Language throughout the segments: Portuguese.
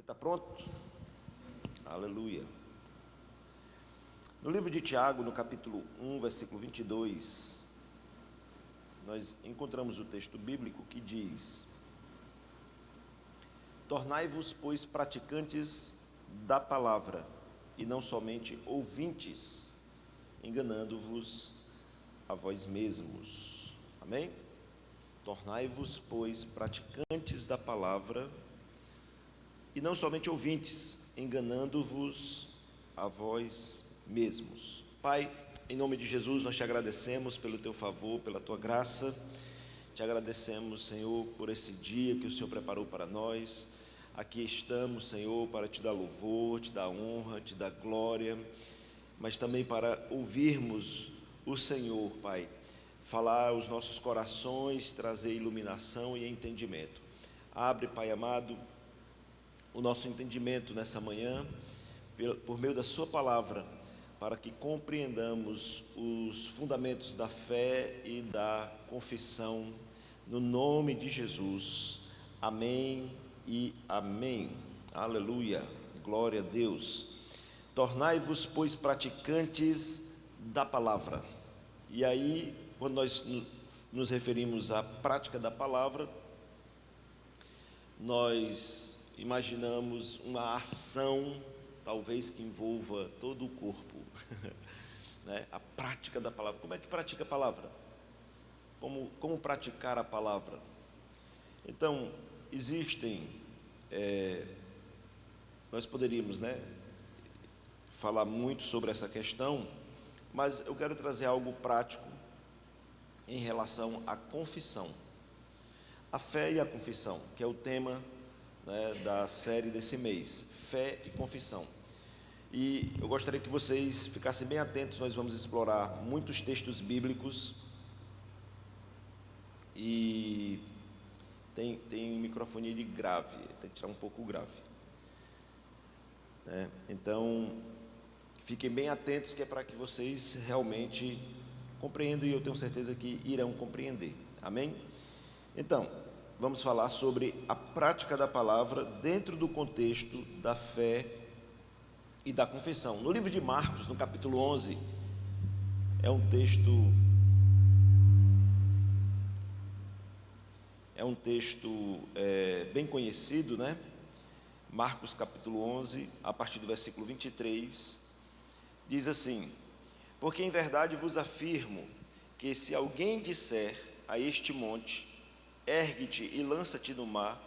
Você está pronto? Aleluia. No livro de Tiago, no capítulo 1, versículo 22, nós encontramos o texto bíblico que diz: tornai-vos, pois, praticantes da palavra, e não somente ouvintes, enganando-vos a vós mesmos. Amém? Tornai-vos, pois, praticantes da palavra, e não somente ouvintes, enganando-vos a vós mesmos. Pai, em nome de Jesus, nós te agradecemos pelo teu favor, pela tua graça. Te agradecemos, Senhor, por esse dia que o Senhor preparou para nós. Aqui estamos, Senhor, para te dar louvor, te dar honra, te dar glória, mas também para ouvirmos o Senhor, Pai, falar aos nossos corações, trazer iluminação e entendimento. Abre, Pai amado, o nosso entendimento nessa manhã, por meio da sua palavra, para que compreendamos os fundamentos da fé e da confissão, no nome de Jesus. Amém e amém. Aleluia, glória a Deus. Tornai-vos, pois, praticantes da palavra. E aí, quando nós nos referimos à prática da palavra, nós imaginamos uma ação, talvez que envolva todo o corpo, né? A prática da palavra. Como é que pratica a palavra? Como praticar a palavra? Então, existem, nós poderíamos, né, falar muito sobre essa questão, mas eu quero trazer algo prático em relação à confissão. A fé e a confissão, que é o tema, né, da série desse mês, fé e confissão. E eu gostaria que vocês ficassem bem atentos. Nós vamos explorar muitos textos bíblicos. E tem microfonia de grave, tem que tirar um pouco o grave, né? Então, fiquem bem atentos, que é para que vocês realmente compreendam, e eu tenho certeza que irão compreender. Amém? Então, vamos falar sobre a prática da palavra dentro do contexto da fé e da confissão. No livro de Marcos, no capítulo 11, é um texto bem conhecido, né? Marcos capítulo 11, a partir do versículo 23, diz assim: porque em verdade vos afirmo que se alguém disser a este monte, ergue-te e lança-te no mar,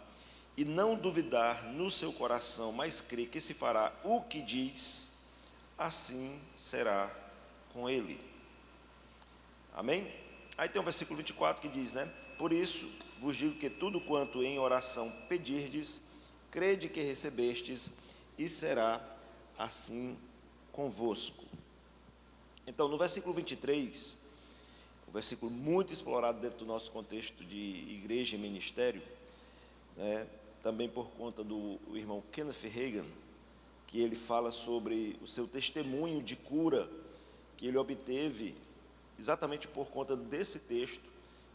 e não duvidar no seu coração, mas crê que se fará o que diz, assim será com ele. Amém? Aí tem o versículo 24 que diz, né? Por isso vos digo que tudo quanto em oração pedirdes, crede que recebestes, e será assim convosco. Então, no versículo 23, um versículo muito explorado dentro do nosso contexto de igreja e ministério, né, também por conta do irmão Kenneth Hagin, que ele fala sobre o seu testemunho de cura que ele obteve exatamente por conta desse texto,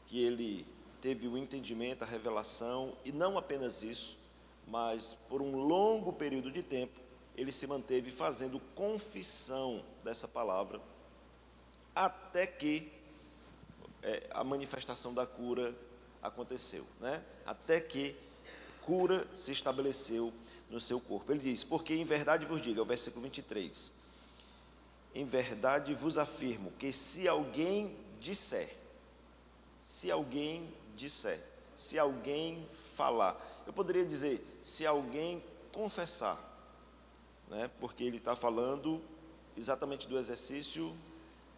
que ele teve o entendimento, a revelação, e não apenas isso, mas por um longo período de tempo ele se manteve fazendo confissão dessa palavra, até que a manifestação da cura aconteceu, né? Até que cura se estabeleceu no seu corpo. Ele diz: porque em verdade vos digo, é o versículo 23, em verdade vos afirmo que se alguém disser, se alguém falar, eu poderia dizer, se alguém confessar, né? Porque ele está falando exatamente do exercício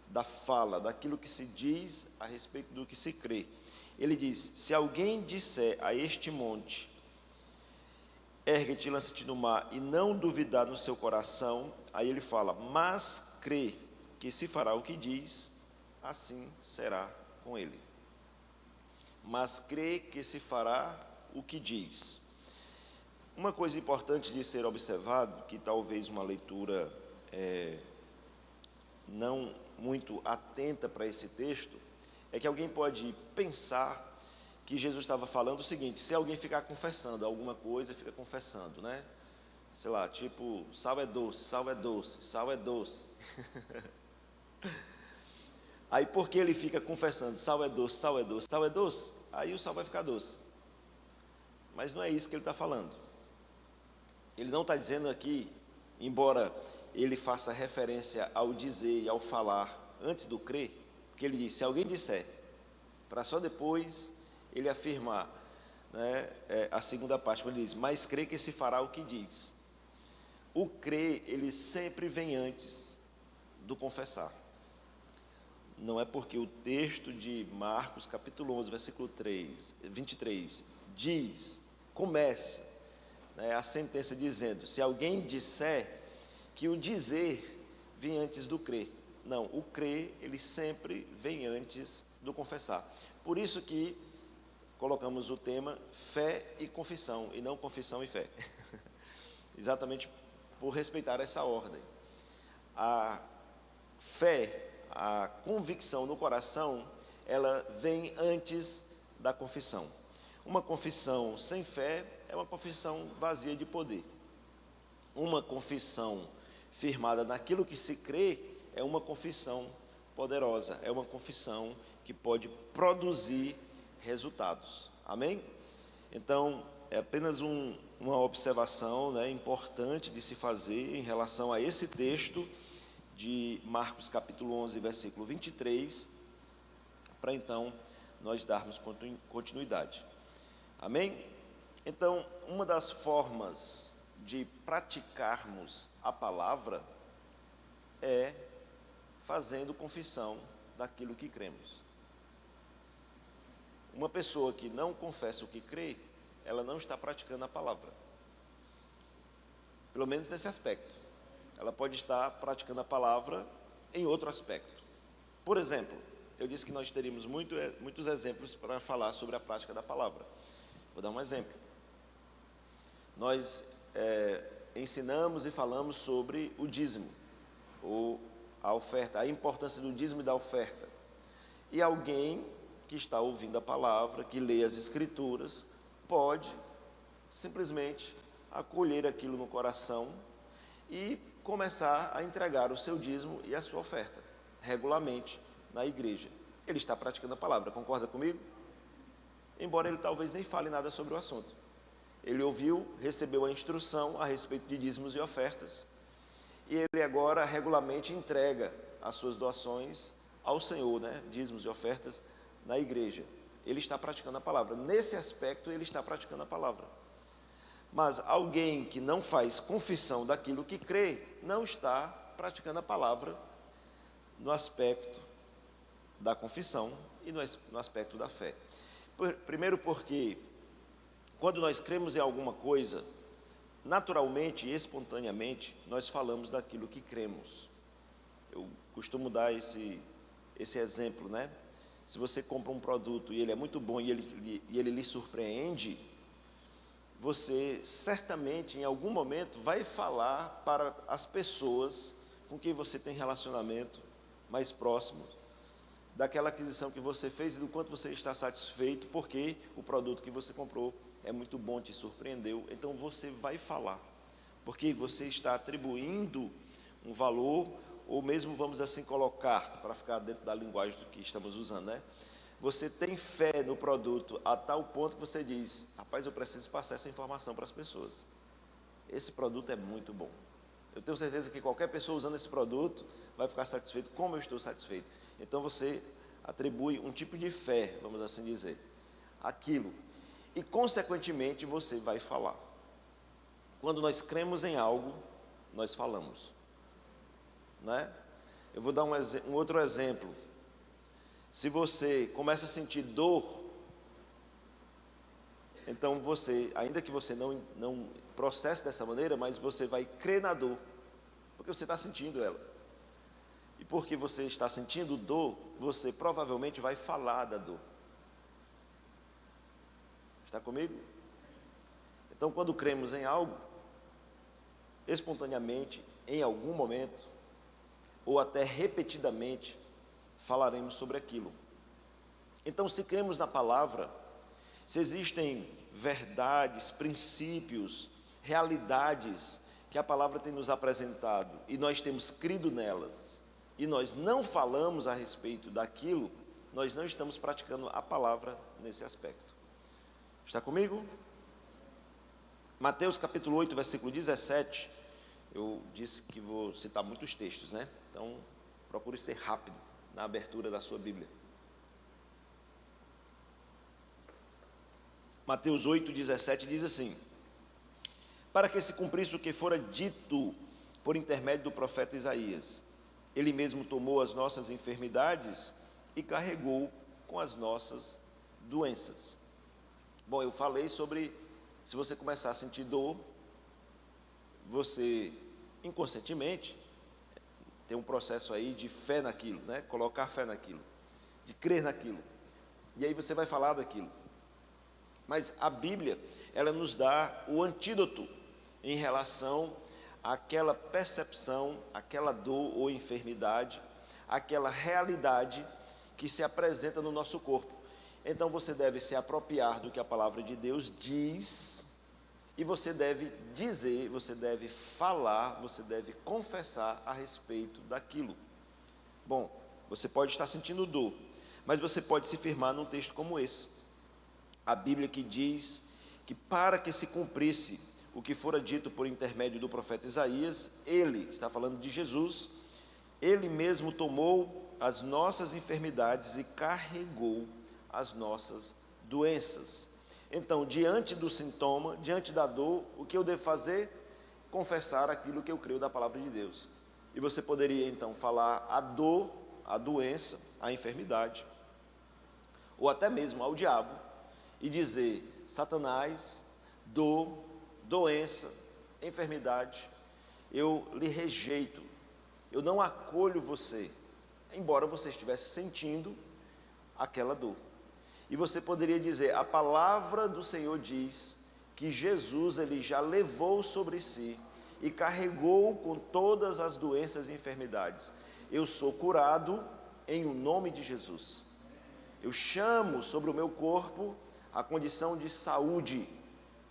da fala, daquilo que se diz a respeito do que se crê. Ele diz: se alguém disser a este monte, ergue-te e lança-te no mar, e não duvidar no seu coração, aí ele fala, mas crê que se fará o que diz, assim será com ele. Mas crê que se fará o que diz. Uma coisa importante de ser observado, que talvez uma leitura não muito atenta para esse texto, é que alguém pode pensar que Jesus estava falando o seguinte: se alguém ficar confessando alguma coisa, fica confessando, né? sei lá, tipo, sal é doce, sal é doce, sal é doce. Aí porque ele fica confessando, sal é doce, sal é doce, sal é doce, aí o sal vai ficar doce. Mas não é isso que ele está falando. Ele não está dizendo aqui, embora ele faça referência ao dizer e ao falar antes do crer, porque ele diz, se alguém disser, para só depois ele afirmar, né, a segunda parte, quando ele diz, mas crê que se fará o que diz. O crer, ele sempre vem antes do confessar. Não é porque o texto de Marcos, capítulo 11, versículo 23, começa, né, a sentença dizendo, se alguém disser, que o dizer vem antes do crer. Não, o crer, ele sempre vem antes do confessar. Por isso que colocamos o tema fé e confissão, e não confissão e fé. Exatamente por respeitar essa ordem. A fé, a convicção no coração, ela vem antes da confissão. Uma confissão sem fé é uma confissão vazia de poder. Uma confissão firmada naquilo que se crê é uma confissão poderosa, é uma confissão que pode produzir resultados. Amém? Então, é apenas uma observação, né, importante de se fazer em relação a esse texto de Marcos capítulo 11, versículo 23, para então nós darmos continuidade. Amém? Então, uma das formas de praticarmos a palavra é fazendo confissão daquilo que cremos. Uma pessoa que não confessa o que crê, ela não está praticando a palavra. Pelo menos nesse aspecto. Ela pode estar praticando a palavra em outro aspecto. Por exemplo, eu disse que nós teríamos muitos exemplos para falar sobre a prática da palavra. Vou dar um exemplo. Nós ensinamos e falamos sobre o dízimo, ou a oferta, a importância do dízimo e da oferta. E alguém que está ouvindo a palavra, que lê as escrituras, pode simplesmente acolher aquilo no coração e começar a entregar o seu dízimo e a sua oferta, regularmente, na igreja. Ele está praticando a palavra, concorda comigo? Embora ele talvez nem fale nada sobre o assunto. Ele ouviu, recebeu a instrução a respeito de dízimos e ofertas, e ele agora regularmente entrega as suas doações ao Senhor, né? Dízimos e ofertas na igreja. Ele está praticando a palavra. Nesse aspecto, ele está praticando a palavra. Mas alguém que não faz confissão daquilo que crê, não está praticando a palavra no aspecto da confissão e no aspecto da fé. Primeiro porque, quando nós cremos em alguma coisa, naturalmente e espontaneamente, nós falamos daquilo que cremos. Eu costumo dar esse exemplo, né? Se você compra um produto e ele é muito bom e ele lhe surpreende, você certamente em algum momento vai falar para as pessoas com quem você tem relacionamento mais próximo daquela aquisição que você fez e do quanto você está satisfeito porque o produto que você comprou é muito bom, te surpreendeu. Então você vai falar, porque você está atribuindo um valor, ou mesmo vamos assim colocar, para ficar dentro da linguagem do que estamos usando, né? Você tem fé no produto a tal ponto que você diz, rapaz, eu preciso passar essa informação para as pessoas. Esse produto é muito bom. Eu tenho certeza que qualquer pessoa usando esse produto vai ficar satisfeito como eu estou satisfeito. Então você atribui um tipo de fé, vamos assim dizer, àquilo. E consequentemente você vai falar. Quando nós cremos em algo, nós falamos. Né? Eu vou dar um outro exemplo. Se você começa a sentir dor, então você, ainda que você não processe dessa maneira, mas você vai crer na dor, porque você está sentindo ela. E porque você está sentindo dor, você provavelmente vai falar da dor. Está comigo? Então, quando cremos em algo, espontaneamente, em algum momento, ou até repetidamente, falaremos sobre aquilo. Então, se cremos na palavra, se existem verdades, princípios, realidades que a palavra tem nos apresentado e nós temos crido nelas, e nós não falamos a respeito daquilo, nós não estamos praticando a palavra nesse aspecto. Está comigo? Mateus capítulo 8, versículo 17, eu disse que vou citar muitos textos, né? Então, procure ser rápido na abertura da sua Bíblia. Mateus 8, 17 diz assim: para que se cumprisse o que fora dito por intermédio do profeta Isaías, ele mesmo tomou as nossas enfermidades e carregou com as nossas doenças. Bom, eu falei sobre, se você começar a sentir dor, você inconscientemente tem um processo aí de fé naquilo, né? Colocar fé naquilo, de crer naquilo, e aí você vai falar daquilo. Mas a Bíblia, ela nos dá o antídoto em relação àquela percepção, àquela dor ou enfermidade, àquela realidade que se apresenta no nosso corpo. Então você deve se apropriar do que a palavra de Deus diz, e você deve dizer, você deve falar, você deve confessar a respeito daquilo. Bom, você pode estar sentindo dor, mas você pode se firmar num texto como esse. A Bíblia que diz que para que se cumprisse o que fora dito por intermédio do profeta Isaías, ele, está falando de Jesus, ele mesmo tomou as nossas enfermidades e carregou as nossas doenças. Então, diante do sintoma, diante da dor, o que eu devo fazer? Confessar aquilo que eu creio da palavra de Deus. E você poderia então falar a dor, a doença, a enfermidade, ou até mesmo ao diabo, e dizer: Satanás, dor, doença, enfermidade, eu lhe rejeito, eu não acolho você, embora você estivesse sentindo aquela dor. E você poderia dizer: a palavra do Senhor diz que Jesus, ele já levou sobre si e carregou com todas as doenças e enfermidades. Eu sou curado em o nome de Jesus. Eu chamo sobre o meu corpo a condição de saúde,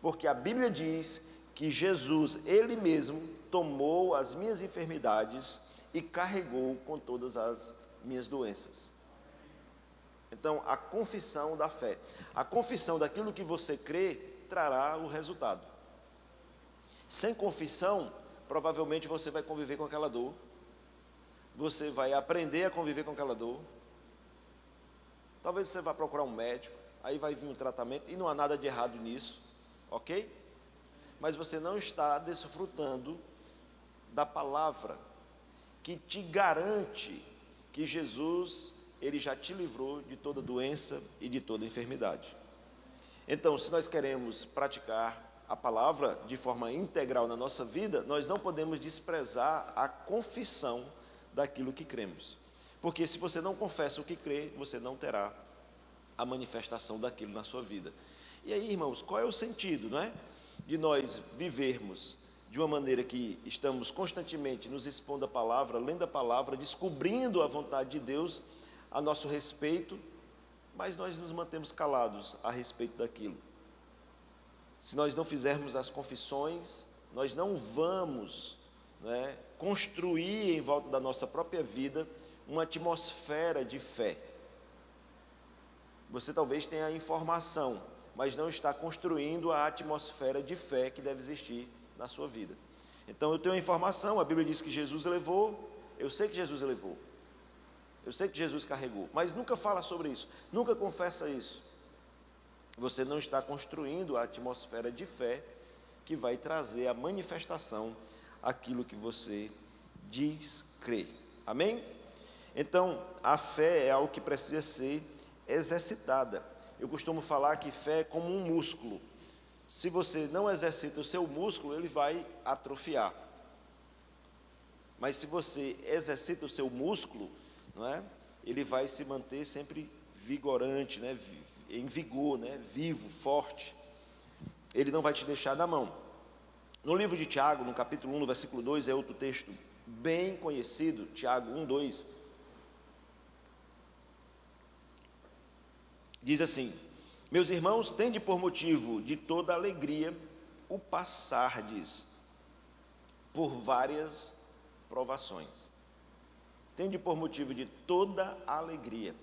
porque a Bíblia diz que Jesus, ele mesmo, tomou as minhas enfermidades e carregou com todas as minhas doenças. Então, a confissão da fé, a confissão daquilo que você crê, trará o resultado. Sem confissão, provavelmente você vai conviver com aquela dor, você vai aprender a conviver com aquela dor, talvez você vá procurar um médico, aí vai vir um tratamento, e não há nada de errado nisso, ok? Mas você não está desfrutando da palavra que te garante que Jesus, ele já te livrou de toda doença e de toda enfermidade. Então, se nós queremos praticar a palavra de forma integral na nossa vida, nós não podemos desprezar a confissão daquilo que cremos. Porque se você não confessa o que crê, você não terá a manifestação daquilo na sua vida. E aí, irmãos, qual é o sentido, não é? De nós vivermos de uma maneira que estamos constantemente nos expondo à palavra, lendo a palavra, descobrindo a vontade de Deus a nosso respeito, mas nós nos mantemos calados a respeito daquilo. Se nós não fizermos as confissões, nós não vamos, construir em volta da nossa própria vida uma atmosfera de fé. Você talvez tenha a informação, mas não está construindo a atmosfera de fé que deve existir na sua vida. Então eu tenho a informação, a Bíblia diz que Jesus levou, eu sei que Jesus levou, eu sei que Jesus carregou, mas nunca fala sobre isso, nunca confessa isso. Você não está construindo a atmosfera de fé que vai trazer a manifestação aquilo que você diz crer. Amém? Então, a fé é algo que precisa ser exercitada. Eu costumo falar que fé é como um músculo. Se você não exercita o seu músculo, ele vai atrofiar. Mas se você exercita o seu músculo, ele vai se manter sempre vigorante, em vigor, vivo, forte. Ele não vai te deixar na mão. No livro de Tiago, no capítulo 1, no versículo 2, é outro texto bem conhecido, Tiago 1, 2. Diz assim: meus irmãos, tende por motivo de toda alegria o passardes por várias provações. Tende por motivo de toda alegria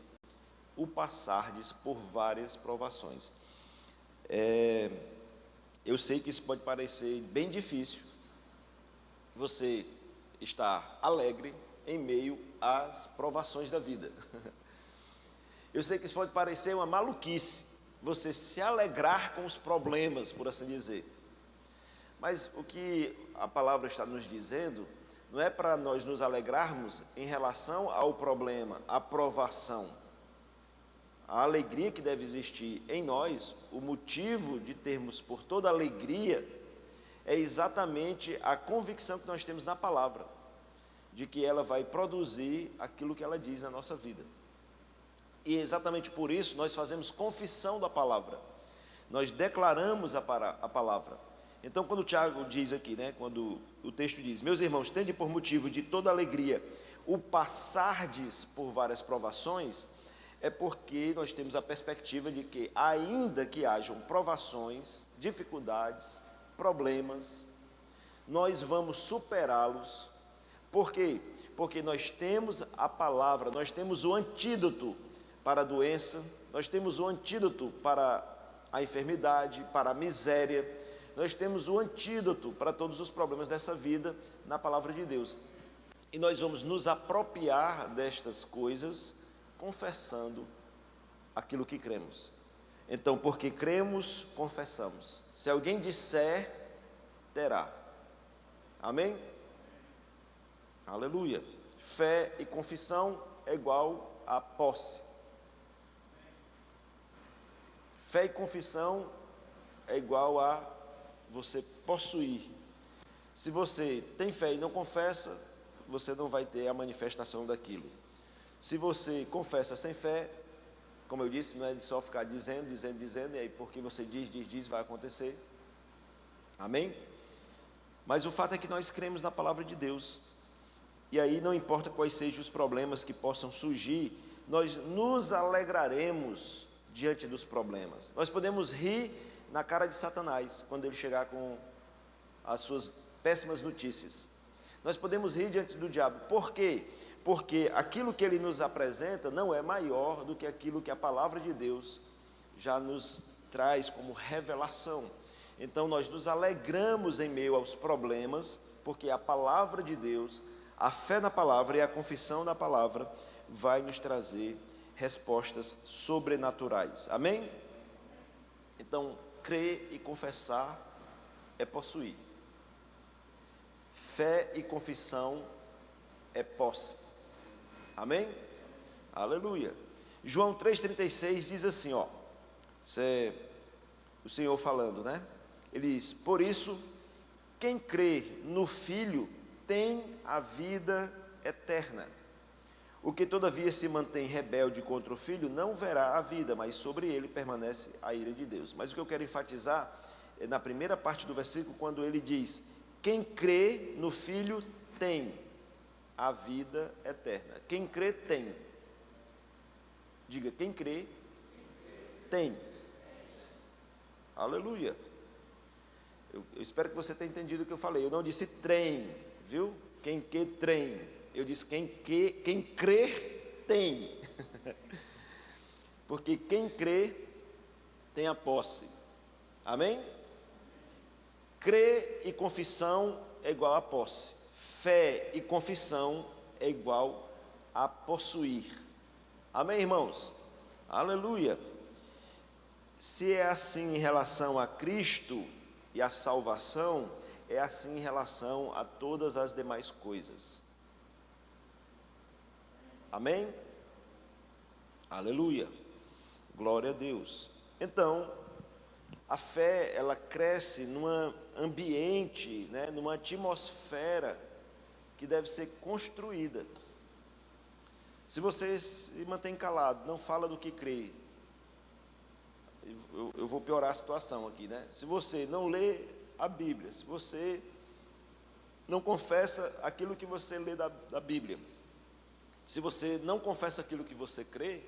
o passardes por várias provações. Eu sei que isso pode parecer bem difícil, você estar alegre em meio às provações da vida. Eu sei que isso pode parecer uma maluquice, você se alegrar com os problemas, por assim dizer. Mas o que a palavra está nos dizendo não é para nós nos alegrarmos em relação ao problema, à provação. A alegria que deve existir em nós, o motivo de termos por toda alegria, é exatamente a convicção que nós temos na palavra, de que ela vai produzir aquilo que ela diz na nossa vida. E exatamente por isso nós fazemos confissão da palavra, nós declaramos a palavra. Então, quando o Tiago diz aqui, quando o texto diz: meus irmãos, tende por motivo de toda alegria o passardes por várias provações, é porque nós temos a perspectiva de que, ainda que hajam provações, dificuldades, problemas, nós vamos superá-los. Por quê? Porque nós temos a palavra, nós temos o antídoto para a doença, nós temos o antídoto para a enfermidade, para a miséria, nós temos o antídoto para todos os problemas dessa vida na palavra de Deus. E nós vamos nos apropriar destas coisas confessando aquilo que cremos. Então, porque cremos, confessamos. Se alguém disser, terá. Amém? Aleluia. Fé e confissão é igual a posse. Fé e confissão é igual a você possuir. Se você tem fé e não confessa, você não vai ter a manifestação daquilo. Se você confessa sem fé, como eu disse, não é de só ficar dizendo, e aí porque você diz, vai acontecer. Amém? Mas o fato é que nós cremos na palavra de Deus. E aí não importa quais sejam os problemas que possam surgir, nós nos alegraremos diante dos problemas. Nós podemos rir na cara de Satanás, quando ele chegar com as suas péssimas notícias. Nós podemos rir diante do diabo. Por quê? Porque aquilo que ele nos apresenta não é maior do que aquilo que a palavra de Deus já nos traz como revelação. Então nós nos alegramos em meio aos problemas, porque a palavra de Deus, a fé na palavra e a confissão na palavra vai nos trazer respostas sobrenaturais. Amém? Então, crer e confessar é possuir. Fé e confissão é posse. Amém? Aleluia. João 3,36 diz assim, isso é o Senhor falando, Ele diz: por isso, quem crê no Filho tem a vida eterna. O que todavia se mantém rebelde contra o Filho não verá a vida, mas sobre ele permanece a ira de Deus. Mas o que eu quero enfatizar é na primeira parte do versículo, quando ele diz: quem crê no Filho tem a vida eterna. Quem crê tem. Diga, quem crê tem. Aleluia. Eu espero que você tenha entendido o que eu falei. Eu não disse trem, viu? Quem crê trem. Eu disse quem crer tem. Porque quem crê tem a posse. Amém? Crer e confissão é igual a posse. Fé e confissão é igual a possuir. Amém, irmãos? Aleluia. Se é assim em relação a Cristo e a salvação, é assim em relação a todas as demais coisas. Amém? Aleluia. Glória a Deus. Então, a fé, ela cresce num ambiente, numa atmosfera que deve ser construída. Se você se mantém calado, não fala do que crê, eu vou piorar a situação aqui, Se você não lê a Bíblia, se você não confessa aquilo que você lê da Bíblia, se você não confessa aquilo que você crê,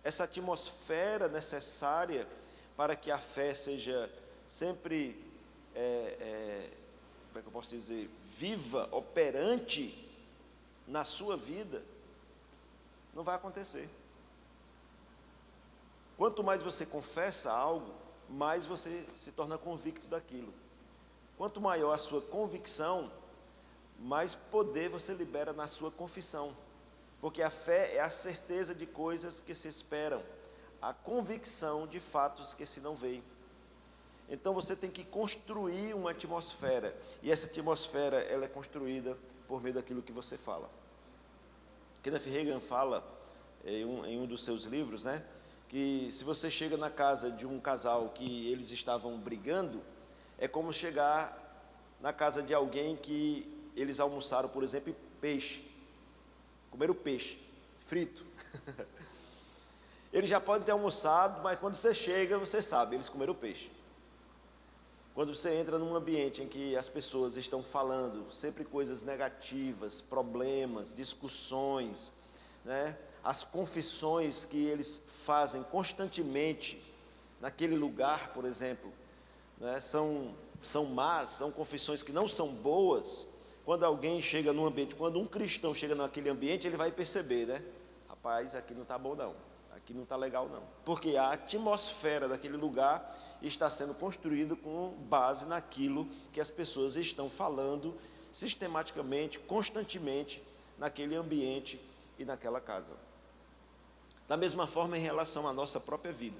essa atmosfera necessária para que a fé seja sempre como é que eu posso dizer, viva, operante na sua vida, não vai acontecer. Quanto mais você confessa algo, mais você se torna convicto daquilo. Quanto maior a sua convicção, mais poder você libera na sua confissão. Porque a fé é a certeza de coisas que se esperam, a convicção de fatos que se não veem. Então você tem que construir uma atmosfera, e essa atmosfera ela é construída por meio daquilo que você fala. Kenneth Hagin fala em um dos seus livros, né, que se você chega na casa de um casal que eles estavam brigando, é como chegar na casa de alguém que eles almoçaram, por exemplo, peixe, comeram peixe frito. Eles já podem ter almoçado, mas quando você chega, você sabe, eles comeram peixe. Quando você entra num ambiente em que as pessoas estão falando sempre coisas negativas, problemas, discussões, né? As confissões que eles fazem constantemente naquele lugar, por exemplo, né? São más, são confissões que não são boas. Quando alguém chega num ambiente, quando um cristão chega naquele ambiente, ele vai perceber, né? Rapaz, aqui não está bom não, aqui não está legal não. Porque a atmosfera daquele lugar está sendo construída com base naquilo que as pessoas estão falando sistematicamente, constantemente, naquele ambiente e naquela casa. Da mesma forma em relação à nossa própria vida.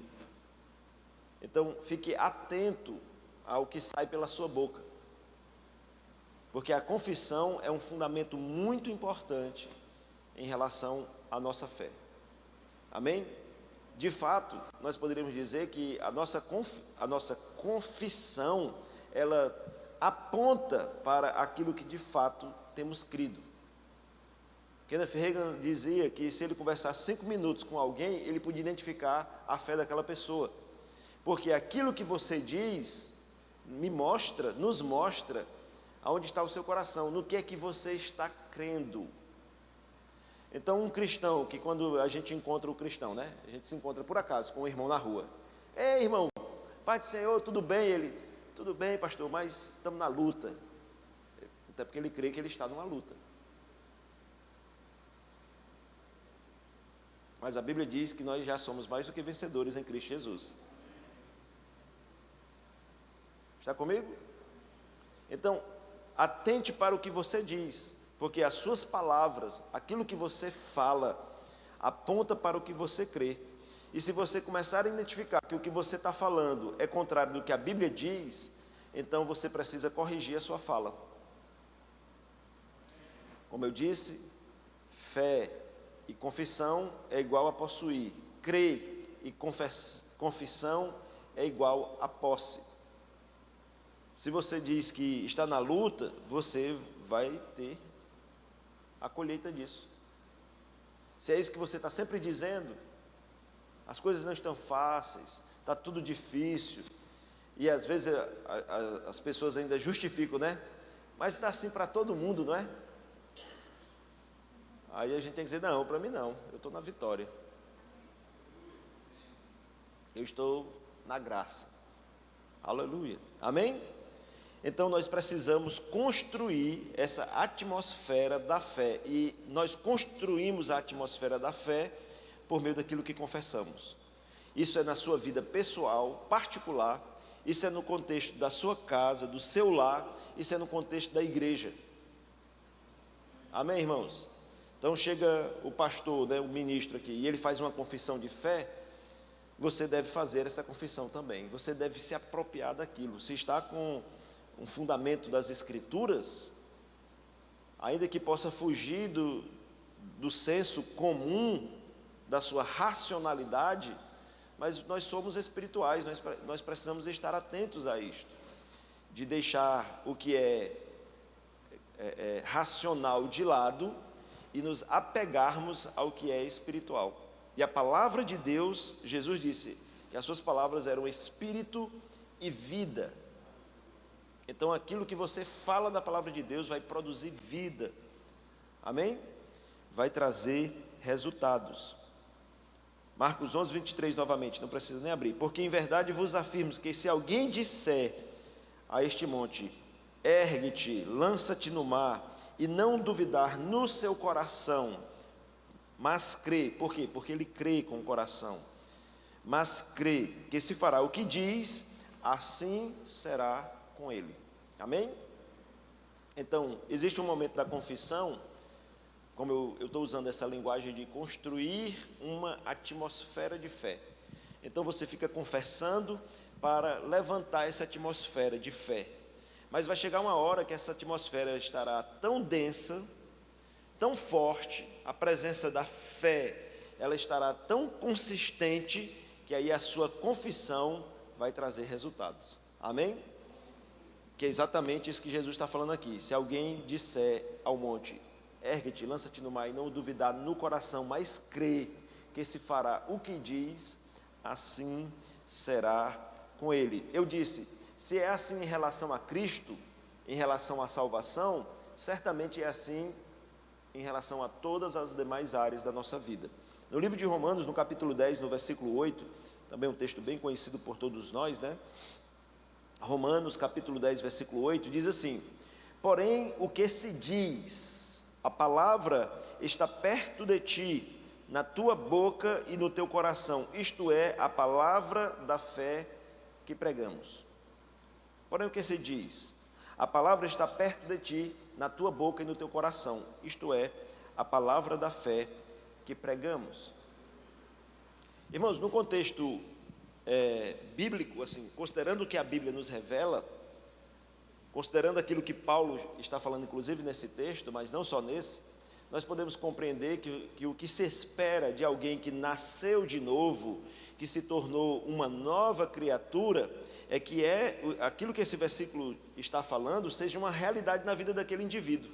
Então, fique atento ao que sai pela sua boca. Porque a confissão é um fundamento muito importante em relação à nossa fé. Amém? De fato, nós poderíamos dizer que a nossa confissão, ela aponta para aquilo que de fato temos crido. Kenneth Hagin dizia que se ele conversasse 5 minutos com alguém, ele podia identificar a fé daquela pessoa. Porque aquilo que você diz nos mostra aonde está o seu coração, no que é que você está crendo. Então, um cristão, que quando a gente encontra o cristão, né? A gente se encontra por acaso com um irmão na rua. Ei, irmão, Pai do Senhor, tudo bem? Ele, tudo bem, pastor, mas estamos na luta. Até porque ele crê que ele está numa luta. Mas a Bíblia diz que nós já somos mais do que vencedores em Cristo Jesus. Está comigo? Então, atente para o que você diz, porque as suas palavras, aquilo que você fala, aponta para o que você crê. E se você começar a identificar que o que você está falando é contrário do que a Bíblia diz, então você precisa corrigir a sua fala. Como eu disse, fé e confissão é igual a possuir. Crer e confissão é igual a posse. Se você diz que está na luta, você vai ter a colheita disso. Se é isso que você está sempre dizendo, as coisas não estão fáceis, está tudo difícil, e às vezes as pessoas ainda justificam, né? Mas está assim para todo mundo, não é? Aí a gente tem que dizer, não, para mim não, eu estou na vitória. Eu estou na graça. Aleluia. Amém? Então nós precisamos construir essa atmosfera da fé. E nós construímos a atmosfera da fé por meio daquilo que confessamos. Isso é na sua vida pessoal, particular. Isso é no contexto da sua casa, do seu lar. Isso é no contexto da igreja. Amém, irmãos? Então chega o pastor, né, o ministro aqui, e ele faz uma confissão de fé. Você deve fazer essa confissão também. Você deve se apropriar daquilo. Se está com um fundamento das Escrituras, ainda que possa fugir do senso comum, da sua racionalidade, mas nós somos espirituais, nós precisamos estar atentos a isto, de deixar o que é racional de lado e nos apegarmos ao que é espiritual. E a palavra de Deus, Jesus disse que as suas palavras eram espírito e vida. Então aquilo que você fala da palavra de Deus vai produzir vida. Amém? Vai trazer resultados. Marcos 11, 23 novamente, não precisa nem abrir. Porque em verdade vos afirmo que se alguém disser a este monte: ergue-te, lança-te no mar, e não duvidar no seu coração, mas crê. Por quê? Porque ele crê com o coração. Mas crê que se fará o que diz, assim será com ele. Amém? Então, existe um momento da confissão, como eu estou usando essa linguagem de construir uma atmosfera de fé. Então você fica confessando para levantar essa atmosfera de fé. Mas vai chegar uma hora que essa atmosfera estará tão densa, tão forte, a presença da fé, ela estará tão consistente, que aí a sua confissão vai trazer resultados. Amém? Que é exatamente isso que Jesus está falando aqui. Se alguém disser ao monte: ergue-te, lança-te no mar, e não duvidar no coração, mas crê que se fará o que diz, assim será com ele. Eu disse, se é assim em relação a Cristo, em relação à salvação, certamente é assim em relação a todas as demais áreas da nossa vida. No livro de Romanos, no capítulo 10, no versículo 8, também um texto bem conhecido por todos nós, né? Romanos, capítulo 10, versículo 8, diz assim: porém, o que se diz, a palavra está perto de ti, na tua boca e no teu coração, isto é, a palavra da fé que pregamos. Porém, o que se diz, a palavra está perto de ti, na tua boca e no teu coração, isto é, a palavra da fé que pregamos. Irmãos, no contexto bíblico, assim, considerando o que a Bíblia nos revela, considerando aquilo que Paulo está falando, inclusive nesse texto, mas não só nesse, nós podemos compreender que o que se espera de alguém que nasceu de novo, que se tornou uma nova criatura, é que aquilo que esse versículo está falando seja uma realidade na vida daquele indivíduo.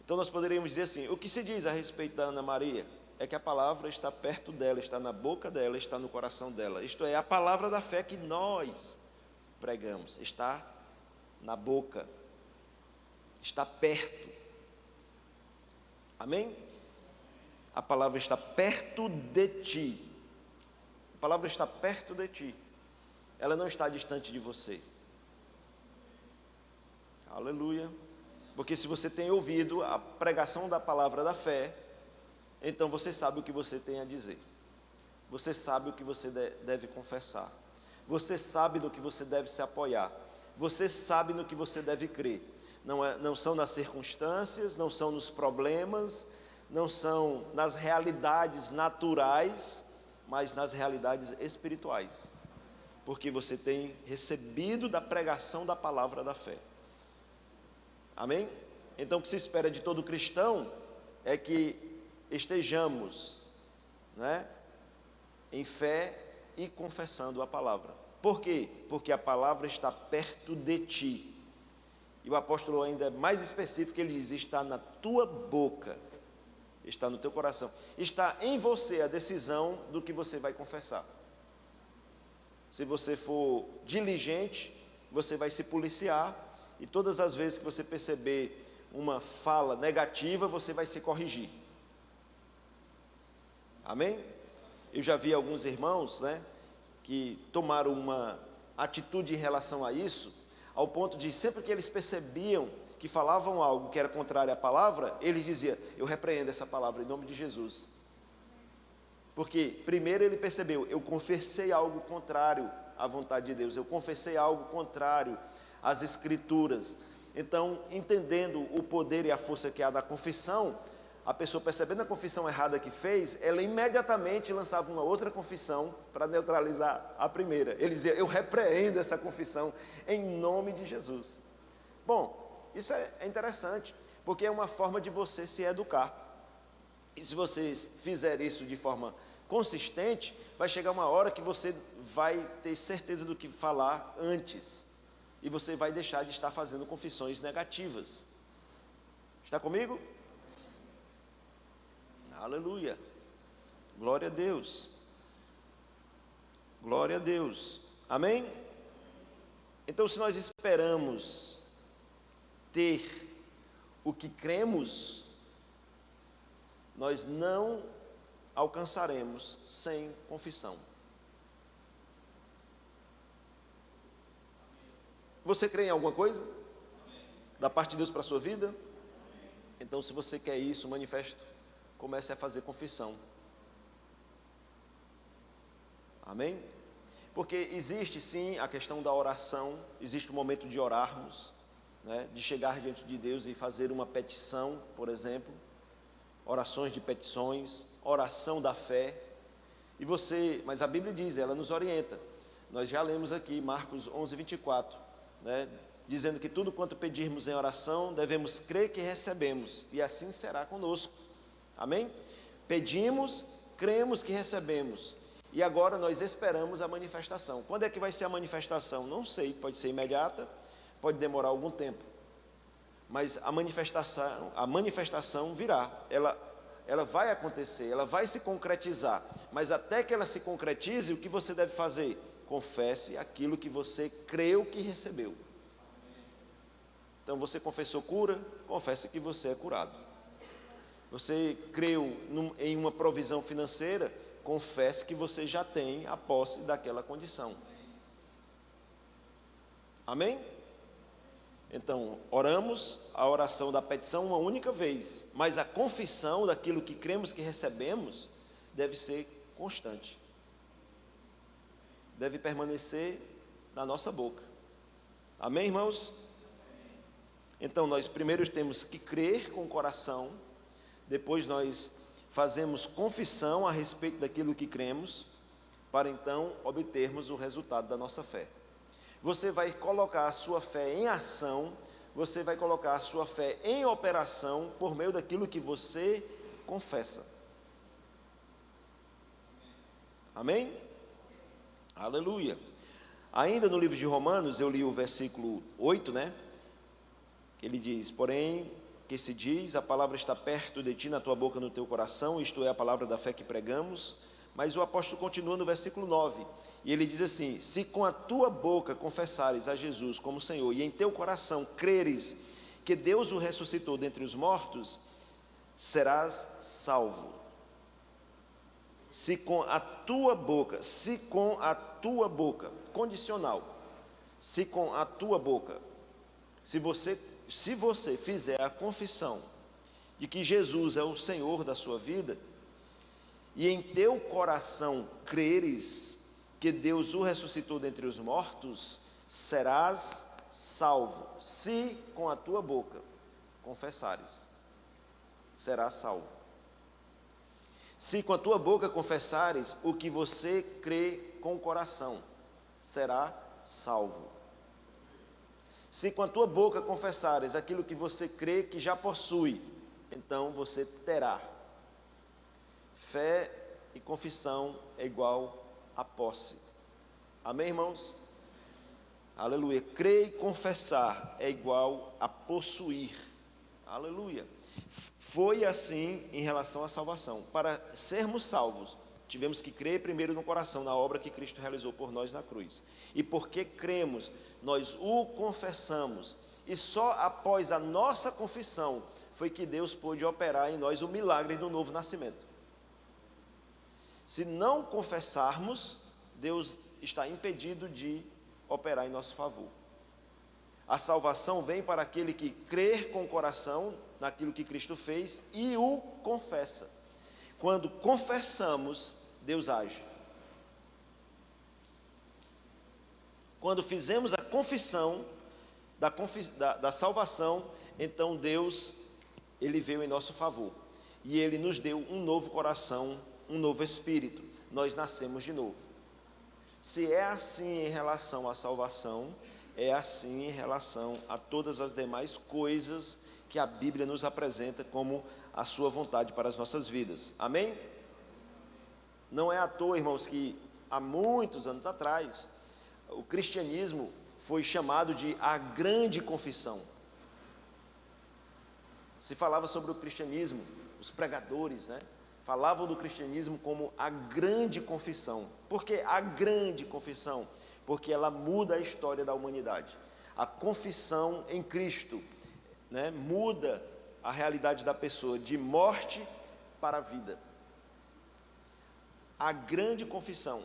Então nós poderíamos dizer assim: o que se diz a respeito da Ana Maria é que a palavra está perto dela, está na boca dela, está no coração dela. Isto é, a palavra da fé que nós pregamos está na boca, está perto. Amém? A palavra está perto de ti. A palavra está perto de ti. Ela não está distante de você. Aleluia. Porque se você tem ouvido a pregação da palavra da fé, então você sabe o que você tem a dizer. Você sabe o que você deve confessar. Você sabe do que você deve se apoiar. Você sabe no que você deve crer. Não são nas circunstâncias, não são nos problemas, não são nas realidades naturais, mas nas realidades espirituais. Porque você tem recebido da pregação da palavra da fé. Amém? Então o que se espera de todo cristão é que estejamos, né, em fé e confessando a palavra. Por quê? Porque a palavra está perto de ti. E o apóstolo ainda é mais específico, ele diz: está na tua boca, está no teu coração, está em você a decisão do que você vai confessar. Se você for diligente, você vai se policiar, e todas as vezes que você perceber uma fala negativa, você vai se corrigir. Amém? Eu já vi alguns irmãos, né, que tomaram uma atitude em relação a isso, ao ponto de sempre que eles percebiam que falavam algo que era contrário à palavra, eles diziam: eu repreendo essa palavra em nome de Jesus. Porque primeiro ele percebeu: eu confessei algo contrário à vontade de Deus, eu confessei algo contrário às Escrituras. Então, entendendo o poder e a força que há da confissão, a pessoa, percebendo a confissão errada que fez, ela imediatamente lançava uma outra confissão para neutralizar a primeira. Ele dizia: eu repreendo essa confissão em nome de Jesus. Bom, isso é interessante, porque é uma forma de você se educar. E se vocês fizerem isso de forma consistente, vai chegar uma hora que você vai ter certeza do que falar antes. E você vai deixar de estar fazendo confissões negativas. Está comigo? Aleluia. Glória a Deus. Glória a Deus. Amém? Então, se nós esperamos ter o que cremos, nós não alcançaremos sem confissão. Você crê em alguma coisa? Da parte de Deus para a sua vida? Então, se você quer isso, manifesto, comece a fazer confissão. Amém? Porque existe sim a questão da oração, existe o momento de orarmos, né, de chegar diante de Deus e fazer uma petição, por exemplo, orações de petições, oração da fé. Mas a Bíblia diz, ela nos orienta. Nós já lemos aqui Marcos 11:24, né, dizendo que tudo quanto pedirmos em oração, devemos crer que recebemos, e assim será conosco. Amém? Pedimos, cremos que recebemos, e agora nós esperamos a manifestação. Quando é que vai ser a manifestação? Não sei, pode ser imediata, pode demorar algum tempo, mas a manifestação virá, ela vai acontecer, ela vai se concretizar, mas até que ela se concretize, o que você deve fazer? Confesse aquilo que você creu que recebeu. Então, você confessou cura, confesse que você é curado. Você creu em uma provisão financeira, confesse que você já tem a posse daquela condição. Amém? Então, oramos a oração da petição uma única vez, mas a confissão daquilo que cremos que recebemos deve ser constante. Deve permanecer na nossa boca. Amém, irmãos? Então, nós primeiro temos que crer com o coração, depois nós fazemos confissão a respeito daquilo que cremos, para então obtermos o resultado da nossa fé. Você vai colocar a sua fé em ação, você vai colocar a sua fé em operação por meio daquilo que você confessa. Amém? Aleluia. Ainda no livro de Romanos, eu li o versículo 8, né? Ele diz, porém, que se diz, a palavra está perto de ti, na tua boca, no teu coração, isto é a palavra da fé que pregamos. Mas o apóstolo continua no versículo 9, e ele diz assim, se com a tua boca confessares a Jesus como Senhor, e em teu coração creres que Deus o ressuscitou dentre os mortos, serás salvo. Se com a tua boca, condicional, se com a tua boca, se você fizer a confissão de que Jesus é o Senhor da sua vida, e em teu coração creres que Deus o ressuscitou dentre os mortos, serás salvo. Se com a tua boca confessares, serás salvo. Se com a tua boca confessares o que você crê com o coração, será salvo. Se com a tua boca confessares aquilo que você crê que já possui, então você terá. Fé e confissão é igual a posse. Amém, irmãos? Aleluia. Crer e confessar é igual a possuir. Aleluia. Foi assim em relação à salvação. Para sermos salvos, tivemos que crer primeiro no coração, na obra que Cristo realizou por nós na cruz. E porque cremos, nós o confessamos. E só após a nossa confissão foi que Deus pôde operar em nós o milagre do novo nascimento. Se não confessarmos, Deus está impedido de operar em nosso favor. A salvação vem para aquele que crer com o coração naquilo que Cristo fez e o confessa. Quando confessamos, Deus age. Quando fizemos a confissão da salvação, então Deus, Ele veio em nosso favor. E Ele nos deu um novo coração, um novo espírito. Nós nascemos de novo. Se é assim em relação à salvação, é assim em relação a todas as demais coisas que a Bíblia nos apresenta como a sua vontade para as nossas vidas. Amém? Não é à toa, irmãos, que há muitos anos atrás, o cristianismo foi chamado de a grande confissão. Se falava sobre o cristianismo, os pregadores, né, falavam do cristianismo como a grande confissão. Por que a grande confissão? Porque ela muda a história da humanidade. A confissão em Cristo, né, muda a realidade da pessoa de morte para a vida. A grande confissão,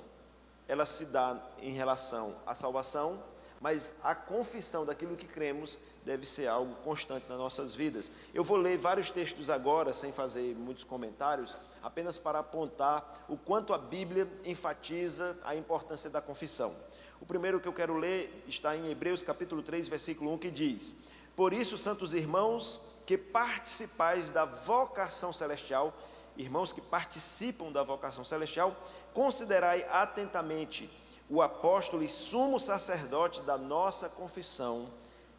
ela se dá em relação à salvação, mas a confissão daquilo que cremos deve ser algo constante nas nossas vidas. Eu vou ler vários textos agora, sem fazer muitos comentários, apenas para apontar o quanto a Bíblia enfatiza a importância da confissão. O primeiro que eu quero ler está em Hebreus capítulo 3, versículo 1, que diz: por isso, santos irmãos, que participais da vocação celestial, irmãos que participam da vocação celestial, considerai atentamente o apóstolo e sumo sacerdote da nossa confissão,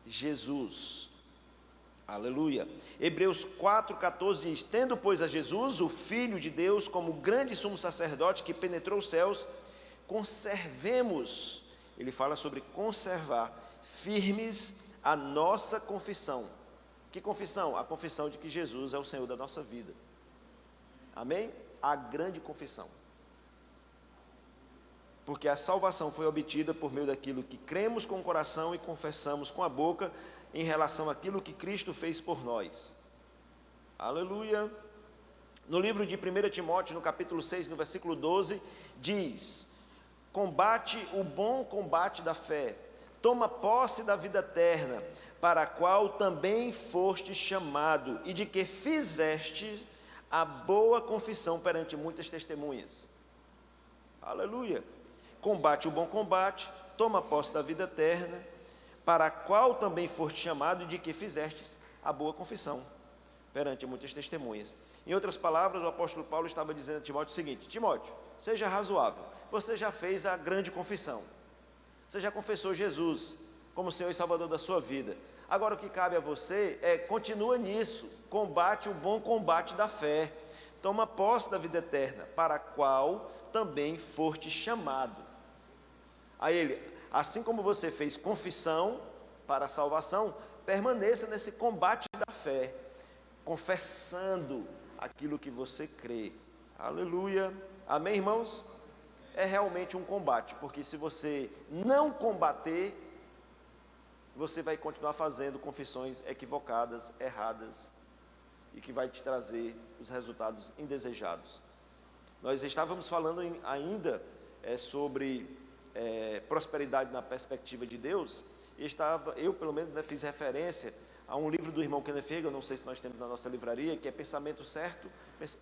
Jesus. Aleluia. Hebreus 4,14 diz: tendo, pois, a Jesus, o Filho de Deus, como grande sumo sacerdote que penetrou os céus, conservemos, ele fala sobre conservar, firmes a nossa confissão. Que confissão? A confissão de que Jesus é o Senhor da nossa vida. Amém? A grande confissão. Porque a salvação foi obtida por meio daquilo que cremos com o coração e confessamos com a boca em relação àquilo que Cristo fez por nós. Aleluia. No livro de 1 Timóteo, no capítulo 6, no versículo 12, diz: combate o bom combate da fé, toma posse da vida eterna, para a qual também foste chamado, e de que fizeste a boa confissão perante muitas testemunhas. Aleluia. Combate o bom combate, toma posse da vida eterna, para a qual também foste chamado, e de que fizestes a boa confissão perante muitas testemunhas. Em outras palavras, o apóstolo Paulo estava dizendo a Timóteo o seguinte: Timóteo, seja razoável, você já fez a grande confissão, você já confessou Jesus como Senhor e Salvador da sua vida. Agora o que cabe a você continua nisso, combate o bom combate da fé, toma posse da vida eterna, para a qual também foste chamado. Aí ele: assim como você fez confissão para a salvação, permaneça nesse combate da fé, confessando aquilo que você crê. Aleluia. Amém, irmãos? É realmente um combate, porque se você não combater, você vai continuar fazendo confissões equivocadas, erradas, e que vai te trazer os resultados indesejados. Nós estávamos falando ainda sobre prosperidade na perspectiva de Deus, e eu pelo menos fiz referência a um livro do irmão Kenneth Hagin, não sei se nós temos na nossa livraria, que é Pensamento Certo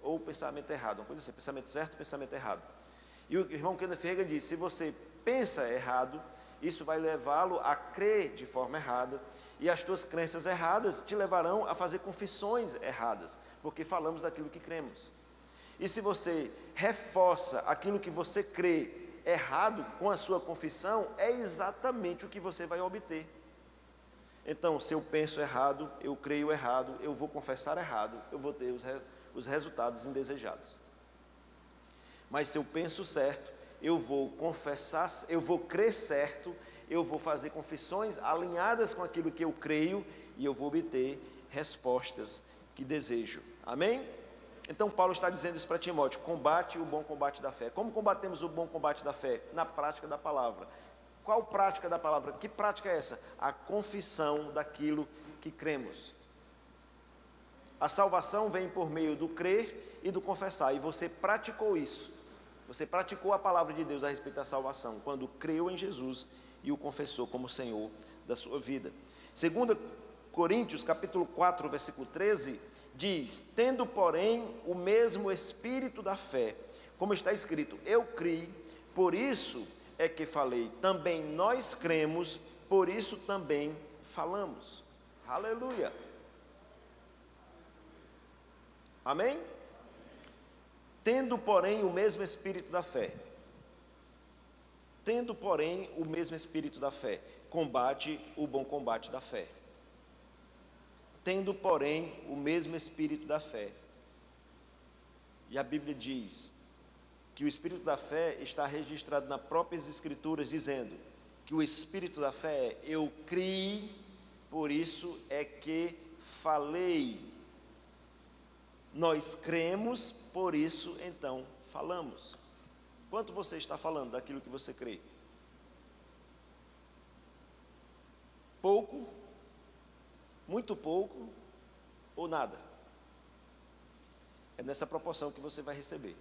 ou Pensamento Errado, uma coisa assim, pensamento certo, pensamento errado. E o irmão Kenneth Hagin diz: se você pensa errado, isso vai levá-lo a crer de forma errada, e as tuas crenças erradas te levarão a fazer confissões erradas, porque falamos daquilo que cremos. E se você reforça aquilo que você crê errado com a sua confissão, é exatamente o que você vai obter. Então, se eu penso errado, eu creio errado, eu vou confessar errado, eu vou ter os resultados indesejados. Mas se eu penso certo, eu vou confessar, eu vou crer certo, eu vou fazer confissões alinhadas com aquilo que eu creio, e eu vou obter respostas que desejo. Amém? Então Paulo está dizendo isso para Timóteo: combate o bom combate da fé. Como combatemos o bom combate da fé? Na prática da palavra. Qual prática da palavra? Que prática é essa? A confissão daquilo que cremos. A salvação vem por meio do crer e do confessar, e você praticou isso. Você praticou a palavra de Deus a respeito da salvação, quando creu em Jesus e o confessou como Senhor da sua vida. 2 Coríntios, capítulo 4, versículo 13, diz: tendo, porém, o mesmo espírito da fé, como está escrito: eu criei, por isso é que falei. Também nós cremos, por isso também falamos. Aleluia. Amém? Tendo, porém, o mesmo espírito da fé. Tendo, porém, o mesmo espírito da fé, combate o bom combate da fé. Tendo, porém, o mesmo espírito da fé. E a Bíblia diz que o espírito da fé está registrado nas próprias Escrituras, dizendo que o espírito da fé é: eu criei, por isso é que falei. Nós cremos, por isso então falamos. Quanto você está falando daquilo que você crê? Pouco? Muito pouco? Ou nada? É nessa proporção que você vai receber.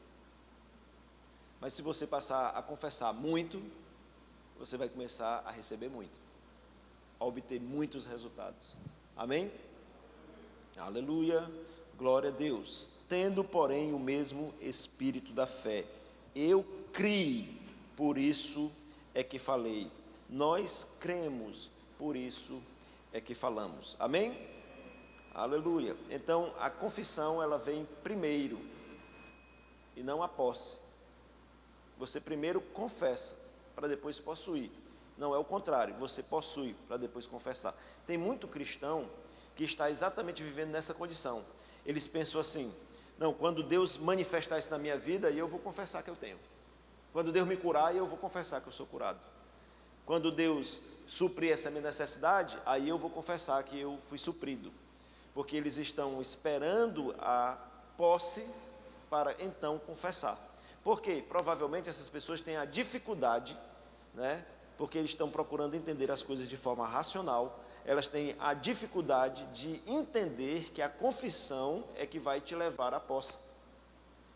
Mas se você passar a confessar muito, você vai começar a receber muito. a obter muitos resultados. Amém? Aleluia, glória a Deus. Tendo, porém, o mesmo espírito da fé, eu criei, por isso é que falei. Nós cremos, por isso é que falamos. Amém? Aleluia. Então, a confissão, ela vem primeiro, e não a posse. Você primeiro confessa, para depois possuir. Não é o contrário, você possui, para depois confessar. Tem muito cristão que está exatamente vivendo nessa condição. Eles pensam assim: não, quando Deus manifestar isso na minha vida, eu vou confessar que eu tenho. Quando Deus me curar, eu vou confessar que eu sou curado. Quando Deus suprir essa minha necessidade, aí eu vou confessar que eu fui suprido. Porque eles estão esperando a posse para então confessar. Por quê? Provavelmente essas pessoas têm a dificuldade, né? Porque eles estão procurando entender as coisas de forma racional. Elas têm a dificuldade de entender que a confissão é que vai te levar à posse.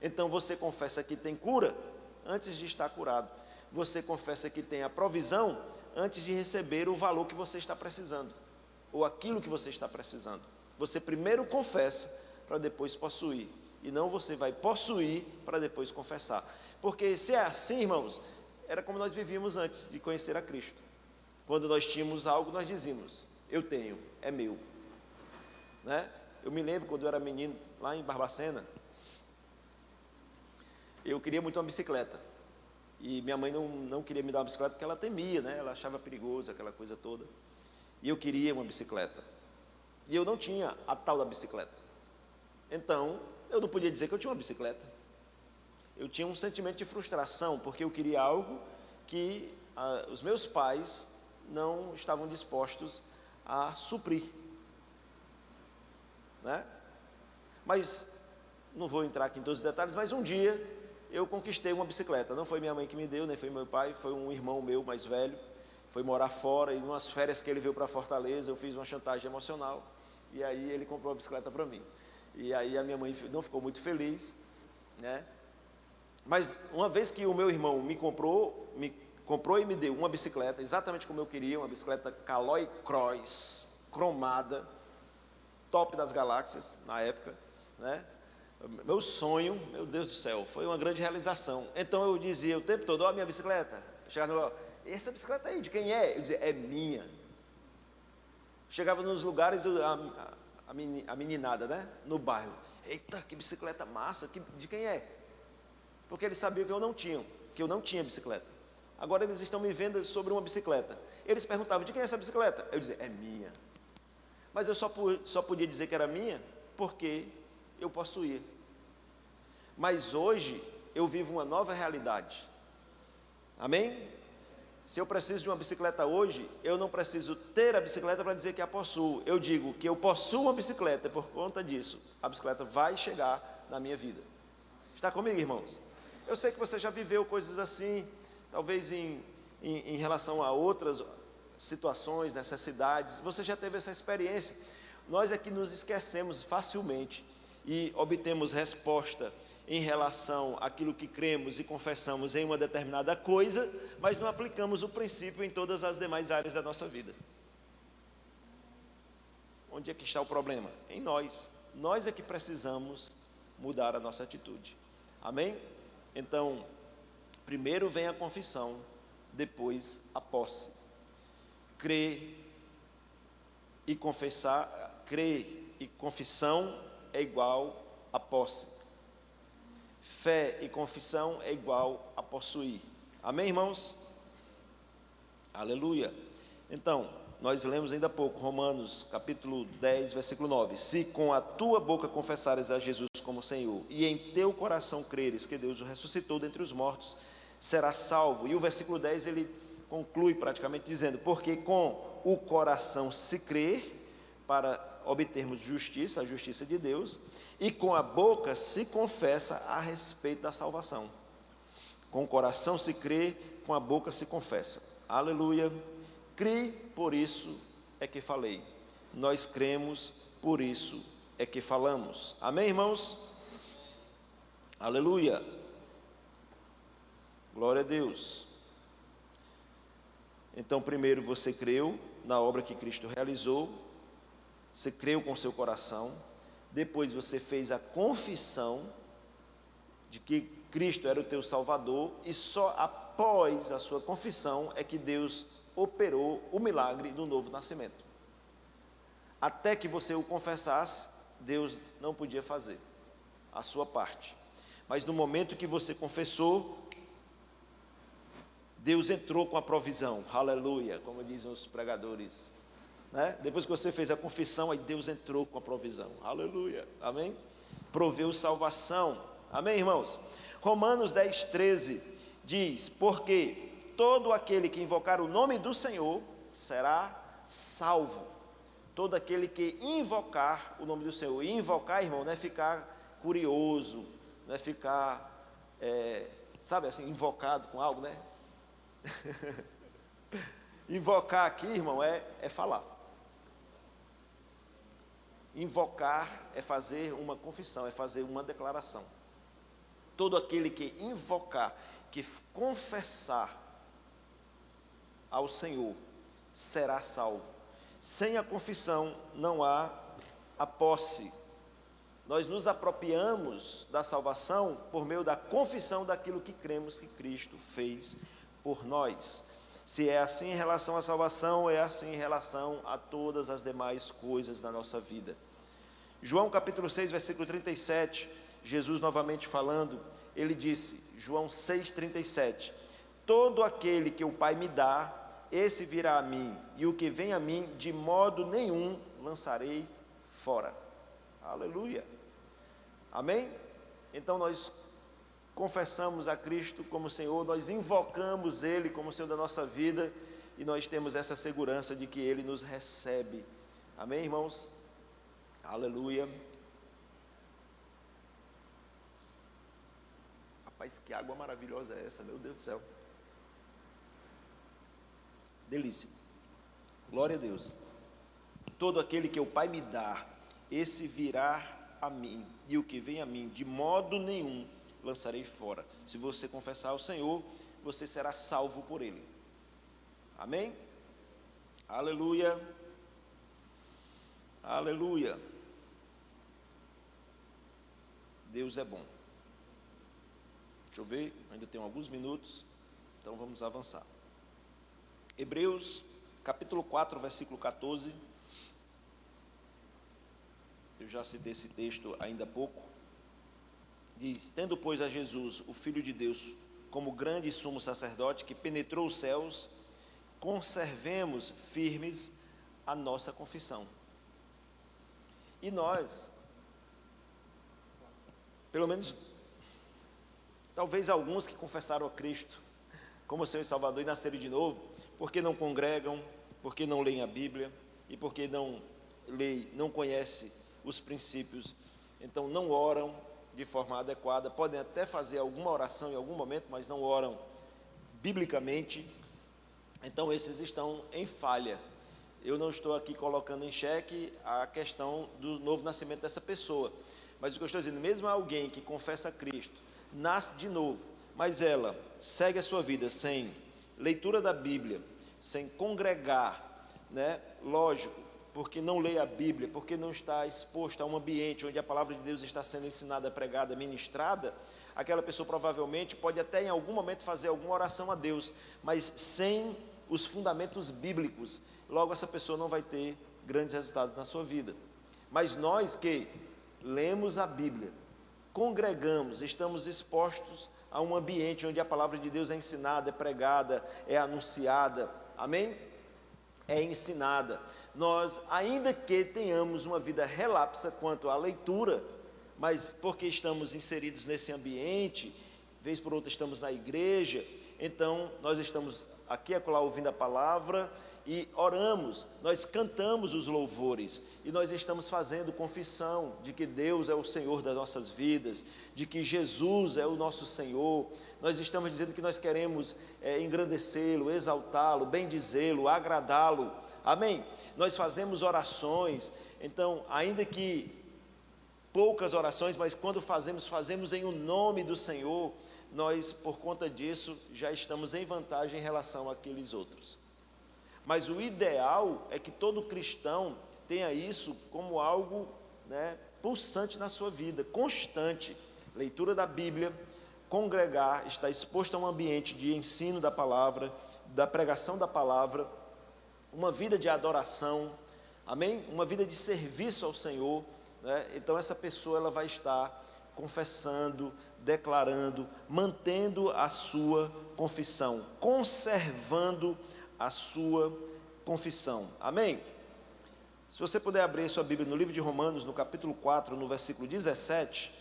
Então você confessa que tem cura antes de estar curado. Você confessa que tem a provisão antes de receber o valor que você está precisando, ou aquilo que você está precisando. Você primeiro confessa para depois possuir, e não você vai possuir para depois confessar. Porque se é assim, irmãos, era como nós vivíamos antes de conhecer a Cristo. Quando nós tínhamos algo, nós dizíamos: eu tenho, é meu, né? Eu me lembro quando eu era menino, lá em Barbacena, eu queria muito uma bicicleta, e minha mãe não queria me dar uma bicicleta porque ela temia, né? Ela achava perigoso, aquela coisa toda, e eu queria uma bicicleta, e eu não tinha a tal da bicicleta. Então, eu não podia dizer que eu tinha uma bicicleta. Eu tinha um sentimento de frustração, porque eu queria algo que os meus pais não estavam dispostos a suprir, né? Mas, não vou entrar aqui em todos os detalhes, mas um dia eu conquistei uma bicicleta. Não foi minha mãe que me deu, nem foi meu pai, foi um irmão meu mais velho, foi morar fora, e em umas férias que ele veio para Fortaleza, eu fiz uma chantagem emocional, e aí ele comprou a bicicleta para mim. E aí a minha mãe não ficou muito feliz, né? Mas uma vez que o meu irmão me comprou e me deu uma bicicleta, exatamente como eu queria, uma bicicleta Caloi Cross, cromada, top das galáxias na época, né? Meu sonho, meu Deus do céu, foi uma grande realização. Então eu dizia o tempo todo: ó, minha bicicleta. Chegava no, essa bicicleta aí, de quem é? Eu dizia: é minha. Chegava nos lugares, a meninada, né? No bairro: eita, que bicicleta massa, de quem é? Porque eles sabiam que eu não tinha bicicleta. Agora eles estão me vendo sobre uma bicicleta. Eles perguntavam: de quem é essa bicicleta? Eu dizia: é minha. Mas eu só podia dizer que era minha porque eu possuía. Mas hoje eu vivo uma nova realidade. Amém? Se eu preciso de uma bicicleta hoje, eu não preciso ter a bicicleta para dizer que a possuo. Eu digo que eu possuo uma bicicleta, e por conta disso, a bicicleta vai chegar na minha vida. Está comigo, irmãos? Eu sei que você já viveu coisas assim, talvez em relação a outras situações, necessidades. Você já teve essa experiência. Nós é que nos esquecemos facilmente e obtemos resposta em relação àquilo que cremos e confessamos em uma determinada coisa, mas não aplicamos o princípio em todas as demais áreas da nossa vida. Onde é que está o problema? Em nós. Nós é que precisamos mudar a nossa atitude. Amém? Então, primeiro vem a confissão, depois a posse. Crer e confessar, crer e confissão é igual a posse. Fé e confissão é igual a possuir. Amém, irmãos? Aleluia. Então, nós lemos ainda há pouco, Romanos capítulo 10, versículo 9. Se com a tua boca confessares a Jesus como Senhor, e em teu coração creres que Deus o ressuscitou dentre os mortos, serás salvo. E o versículo 10, ele conclui praticamente dizendo: porque com o coração se crê para obtermos justiça, a justiça de Deus, e com a boca se confessa a respeito da salvação. Com o coração se crê, com a boca se confessa. Aleluia. Crie, por isso é que falei. Nós cremos, por isso é que falamos. Amém, irmãos? Aleluia. Glória a Deus. Então, primeiro você creu, na obra que Cristo realizou, você creu com seu coração, depois você fez a confissão de que Cristo era o teu Salvador, e só após a sua confissão é que Deus operou o milagre do novo nascimento. Até que você o confessasse, Deus não podia fazer a sua parte. Mas no momento que você confessou, Deus entrou com a provisão, aleluia, como dizem os pregadores, né? Depois que você fez a confissão, aí Deus entrou com a provisão, aleluia, amém? Proveu salvação, amém, irmãos? Romanos 10, 13 diz: porque todo aquele que invocar o nome do Senhor será salvo. Todo aquele que invocar o nome do Senhor. E invocar, irmão, não é ficar curioso, não é ficar, sabe assim, invocado com algo, né? Invocar aqui, irmão, é falar. Invocar é fazer uma confissão, é fazer uma declaração. Todo aquele que invocar, que confessar ao Senhor, será salvo. Sem a confissão não há a posse. Nós nos apropriamos da salvação por meio da confissão daquilo que cremos que Cristo fez por nós. Se é assim em relação à salvação, é assim em relação a todas as demais coisas da nossa vida. João capítulo 6, versículo 37, Jesus novamente falando, ele disse, João 6, 37, todo aquele que o Pai me dá, esse virá a mim, e o que vem a mim, de modo nenhum lançarei fora. Aleluia. Amém? Então nós confessamos a Cristo como Senhor, nós invocamos Ele como Senhor da nossa vida, e nós temos essa segurança de que Ele nos recebe. Amém, irmãos? Aleluia. Rapaz, que água maravilhosa é essa, meu Deus do céu. Delícia. Glória a Deus. Todo aquele que o Pai me dá, esse virá a mim, e o que vem a mim, de modo nenhum lançarei fora. Se você confessar ao Senhor, você será salvo por Ele. Amém? Aleluia. Aleluia. Deus é bom. Deixa eu ver, ainda tenho alguns minutos, então vamos avançar. Hebreus, capítulo 4, versículo 14. Eu já citei esse texto ainda há pouco. Diz, tendo, pois, a Jesus, o Filho de Deus, como grande sumo sacerdote que penetrou os céus, conservemos firmes a nossa confissão. E nós, pelo menos, talvez alguns que confessaram a Cristo como Senhor e Salvador e nasceram de novo, porque não congregam, porque não leem a Bíblia e porque não conhecem os princípios, então não oram de forma adequada, podem até fazer alguma oração em algum momento, mas não oram biblicamente, então esses estão em falha. Eu não estou aqui colocando em xeque a questão do novo nascimento dessa pessoa, mas o que eu estou dizendo, mesmo alguém que confessa a Cristo, nasce de novo, mas ela segue a sua vida sem leitura da Bíblia, sem congregar, né? Lógico, porque não lê a Bíblia, porque não está exposto a um ambiente onde a palavra de Deus está sendo ensinada, pregada, ministrada, aquela pessoa provavelmente pode até em algum momento fazer alguma oração a Deus, mas sem os fundamentos bíblicos, logo essa pessoa não vai ter grandes resultados na sua vida. Mas nós que lemos a Bíblia, congregamos, estamos expostos a um ambiente onde a palavra de Deus é ensinada, é pregada, é anunciada, amém? É ensinada. Nós, ainda que tenhamos uma vida relapsa quanto à leitura, mas porque estamos inseridos nesse ambiente, vez por outra estamos na igreja, então nós estamos aqui e acolá ouvindo a palavra e oramos, nós cantamos os louvores e nós estamos fazendo confissão de que Deus é o Senhor das nossas vidas, de que Jesus é o nosso Senhor, nós estamos dizendo que nós queremos engrandecê-lo, exaltá-lo, bendizê-lo, agradá-lo, amém? Nós fazemos orações, então ainda que poucas orações, mas quando fazemos em o nome do Senhor, nós por conta disso já estamos em vantagem em relação àqueles outros. Mas o ideal é que todo cristão tenha isso como algo, né, pulsante na sua vida, constante. Leitura da Bíblia, congregar, estar exposto a um ambiente de ensino da palavra, da pregação da palavra, uma vida de adoração, amém? Uma vida de serviço ao Senhor, né? Então essa pessoa ela vai estar confessando, declarando, mantendo a sua confissão, conservando a sua confissão, amém? Se você puder abrir sua Bíblia no livro de Romanos, no capítulo 4, no versículo 17,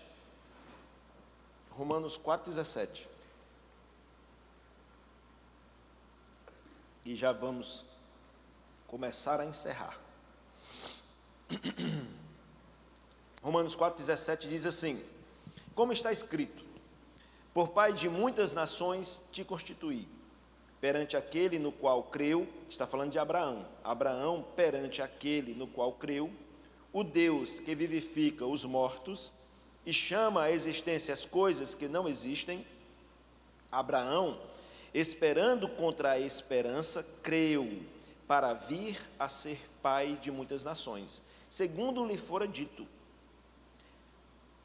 Romanos 4,17. E já vamos começar a encerrar. Romanos 4,17 diz assim: como está escrito, por pai de muitas nações te constituí, perante aquele no qual creu, está falando de Abraão, Abraão perante aquele no qual creu, o Deus que vivifica os mortos e chama à existência as coisas que não existem, Abraão, esperando contra a esperança, creu, para vir a ser pai de muitas nações, segundo lhe fora dito.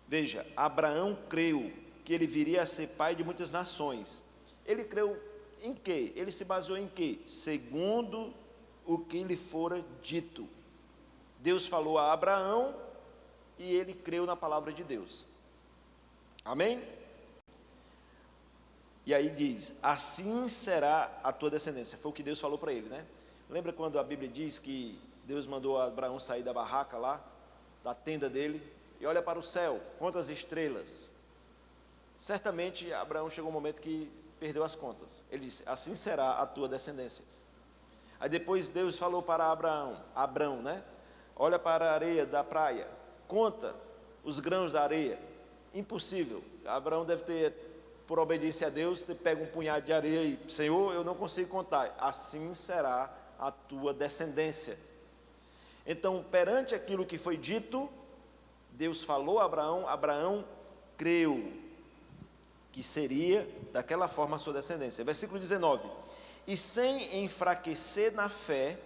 Veja, Abraão creu que ele viria a ser pai de muitas nações. Ele creu em quê? Ele se baseou em quê? Segundo o que lhe fora dito. Deus falou a Abraão e ele creu na palavra de Deus. Amém? E aí diz, assim será a tua descendência. Foi o que Deus falou para ele, né? Lembra quando a Bíblia diz que Deus mandou Abraão sair da barraca lá, da tenda dele, e olha para o céu, conta as estrelas. Certamente Abraão chegou um momento que perdeu as contas. Ele disse, assim será a tua descendência. Aí depois Deus falou para Abrão, né? Olha para a areia da praia, conta os grãos da areia. Impossível. Abraão deve ter, por obediência a Deus, ter pego um punhado de areia e, Senhor, eu não consigo contar. Assim será a tua descendência. Então, perante aquilo que foi dito, Deus falou a Abraão, Abraão creu que seria daquela forma a sua descendência. Versículo 19. E sem enfraquecer na fé,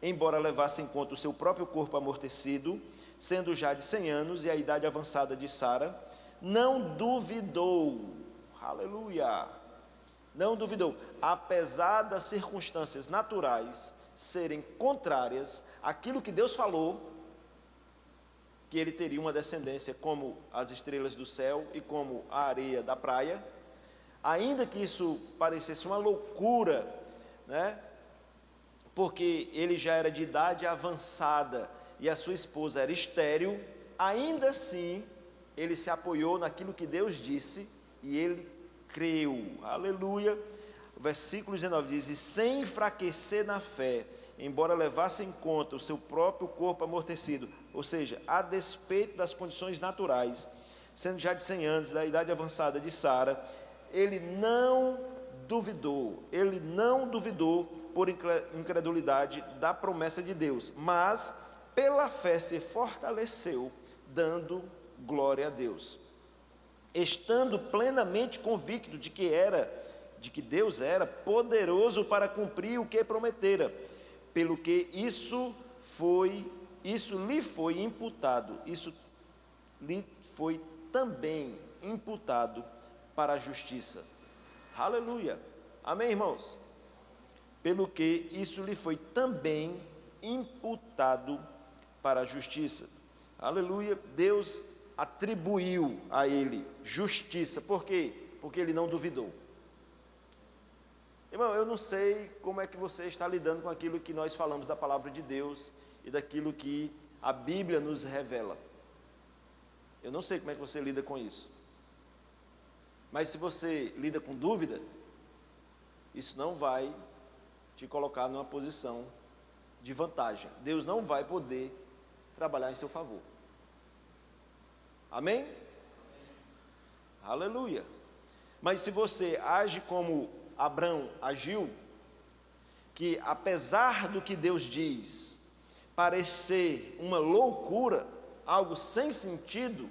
embora levasse em conta o seu próprio corpo amortecido, sendo já de 100 anos e a idade avançada de Sara, não duvidou, aleluia, não duvidou, apesar das circunstâncias naturais serem contrárias àquilo que Deus falou, que ele teria uma descendência como as estrelas do céu e como a areia da praia, ainda que isso parecesse uma loucura, né? Porque ele já era de idade avançada e a sua esposa era estéril, ainda assim ele se apoiou naquilo que Deus disse e ele creu, aleluia. O versículo 19 diz, e sem enfraquecer na fé, embora levasse em conta o seu próprio corpo amortecido, ou seja, a despeito das condições naturais, sendo já de 100 anos, da idade avançada de Sara, ele não duvidou por incredulidade da promessa de Deus, mas pela fé se fortaleceu, dando glória a Deus, estando plenamente convicto de que Deus era poderoso para cumprir o que prometera, pelo que isso lhe foi também imputado para a justiça. Aleluia. Amém, irmãos? Pelo que isso lhe foi também imputado para a justiça. Aleluia. Deus atribuiu a ele justiça. Por quê? Porque ele não duvidou. Irmão, eu não sei como é que você está lidando com aquilo que nós falamos da palavra de Deus e daquilo que a Bíblia nos revela. Eu não sei como é que você lida com isso. Mas se você lida com dúvida, isso não vai te colocar numa posição de vantagem. Deus não vai poder trabalhar em seu favor. Amém? Aleluia. Mas se você age como Abraão agiu, que apesar do que Deus diz parecer uma loucura, algo sem sentido,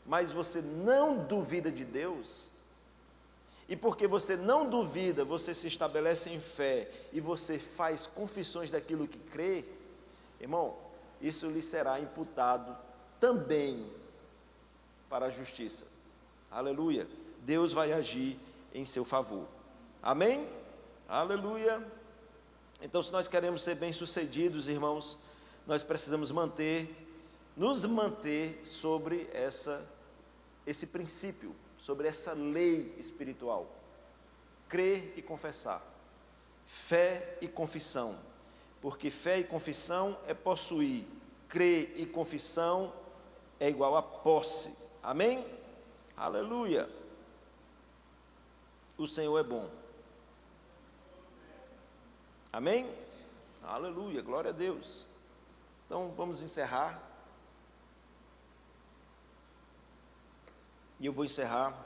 mas você não duvida de Deus, E porque você não duvida, você se estabelece em fé e você faz confissões daquilo que crê, irmão, isso lhe será imputado também para a justiça. Aleluia. Deus vai agir em seu favor. Amém? Aleluia. Então, se nós queremos ser bem-sucedidos, irmãos, nós precisamos nos manter sobre esse princípio, sobre essa lei espiritual. Crer e confessar. Fé e confissão. Porque fé e confissão é possuir. Crer e confissão é igual a posse. Amém? Aleluia. O Senhor é bom. Amém? Aleluia, glória a Deus. Então vamos encerrar. E eu vou encerrar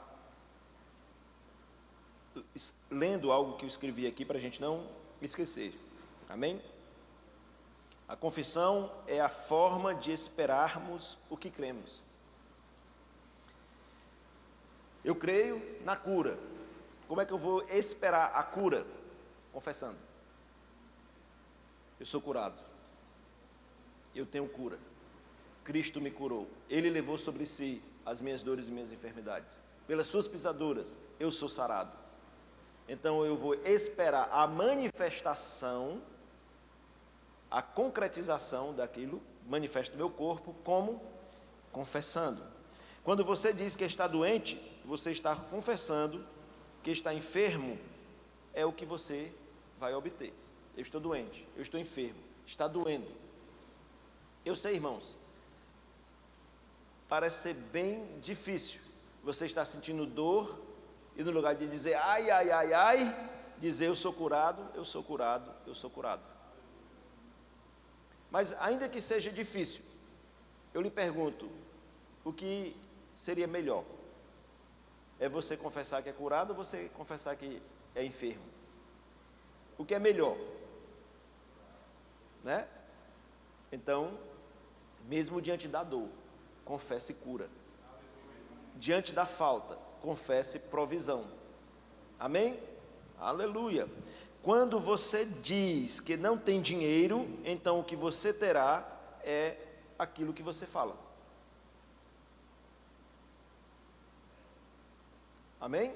lendo algo que eu escrevi aqui para a gente não esquecer. Amém? A confissão é a forma de esperarmos o que cremos. Eu creio na cura. Como é que eu vou esperar a cura? Confessando. Eu sou curado. Eu tenho cura. Cristo me curou. Ele levou sobre si as minhas dores e minhas enfermidades. Pelas suas pisaduras, eu sou sarado. Então eu vou esperar a manifestação, a concretização daquilo, manifesto no meu corpo, como? Confessando. Quando você diz que está doente, você está confessando que está enfermo, é o que você vai obter. Eu estou doente, eu estou enfermo, está doendo. Eu sei, irmãos, parece ser bem difícil. Você está sentindo dor e no lugar de dizer ai, ai, ai, ai, dizer eu sou curado, eu sou curado, eu sou curado. Mas ainda que seja difícil, eu lhe pergunto, o que seria melhor? É você confessar que é curado ou você confessar que é enfermo? O que é melhor? Né? Então, mesmo diante da dor, confesse cura. Diante da falta, confesse provisão. Amém? Aleluia. Quando você diz que não tem dinheiro, então o que você terá é aquilo que você fala. Amém?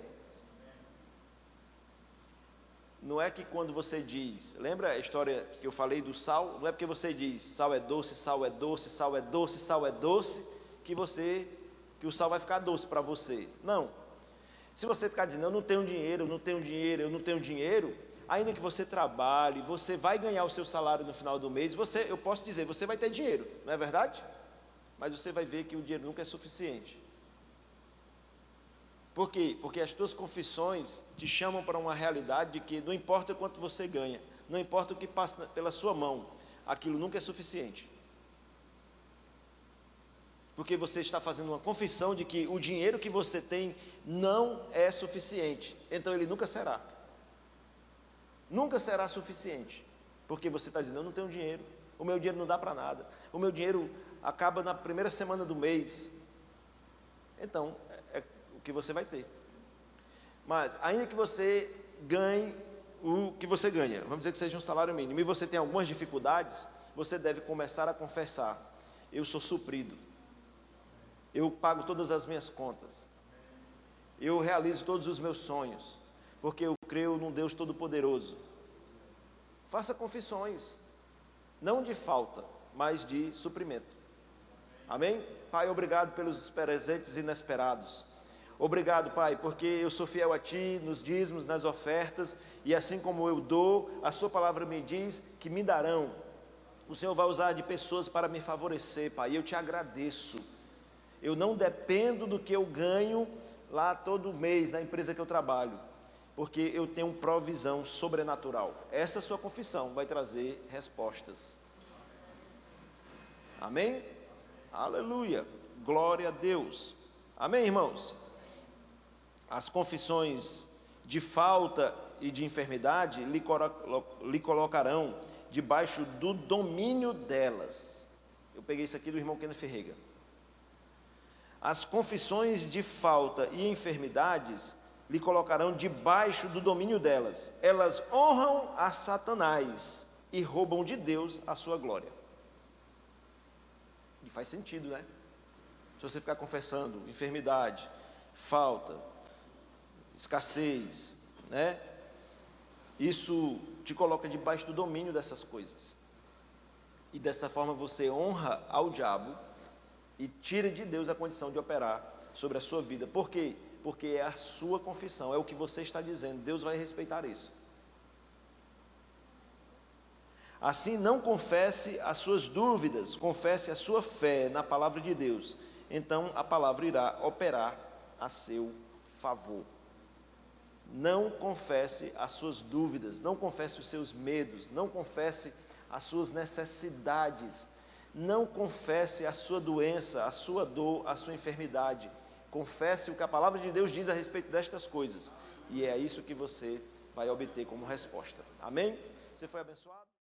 Não é que quando você diz, lembra a história que eu falei do sal? Não é porque você diz sal é doce, sal é doce, sal é doce, sal é doce, que o sal vai ficar doce para você. Não. Se você ficar dizendo, eu não tenho dinheiro, eu não tenho dinheiro, eu não tenho dinheiro, ainda que você trabalhe, você vai ganhar o seu salário no final do mês, eu posso dizer, você vai ter dinheiro, não é verdade? Mas você vai ver que o dinheiro nunca é suficiente. Por quê? Porque as tuas confissões te chamam para uma realidade de que não importa quanto você ganha, não importa o que passa pela sua mão, aquilo nunca é suficiente. Porque você está fazendo uma confissão de que o dinheiro que você tem não é suficiente, então ele nunca será. Nunca será suficiente, porque você está dizendo, eu não tenho dinheiro, o meu dinheiro não dá para nada, o meu dinheiro acaba na primeira semana do mês. Então, o que você vai ter. Mas, ainda que você ganhe o que você ganha, vamos dizer que seja um salário mínimo, e você tem algumas dificuldades, você deve começar a confessar, eu sou suprido, eu pago todas as minhas contas, eu realizo todos os meus sonhos, porque eu creio num Deus Todo-Poderoso. Faça confissões, não de falta, mas de suprimento. Amém? Pai, obrigado pelos presentes inesperados. Obrigado, Pai, porque eu sou fiel a Ti nos dízimos, nas ofertas, e assim como eu dou, a Sua palavra me diz que me darão. O Senhor vai usar de pessoas para me favorecer, Pai, e eu Te agradeço. Eu não dependo do que eu ganho lá todo mês na empresa que eu trabalho, porque eu tenho provisão sobrenatural. Essa sua confissão vai trazer respostas. Amém? Aleluia, glória a Deus. Amém, irmãos? As confissões de falta e de enfermidade lhe colocarão debaixo do domínio delas. Eu peguei isso aqui do irmão Kenneth Ferreira. As confissões de falta e enfermidades lhe colocarão debaixo do domínio delas. Elas honram a Satanás e roubam de Deus a sua glória. E faz sentido, né? Se você ficar confessando enfermidade, falta, escassez, né? Isso te coloca debaixo do domínio dessas coisas. E dessa forma você honra ao diabo e tira de Deus a condição de operar sobre a sua vida. Por quê? Porque é a sua confissão, é o que você está dizendo. Deus vai respeitar isso. Assim, não confesse as suas dúvidas, confesse a sua fé na palavra de Deus. Então, a palavra irá operar a seu favor. Não confesse as suas dúvidas, não confesse os seus medos, não confesse as suas necessidades, não confesse a sua doença, a sua dor, a sua enfermidade. Confesse o que a palavra de Deus diz a respeito destas coisas. E é isso que você vai obter como resposta. Amém? Você foi abençoado?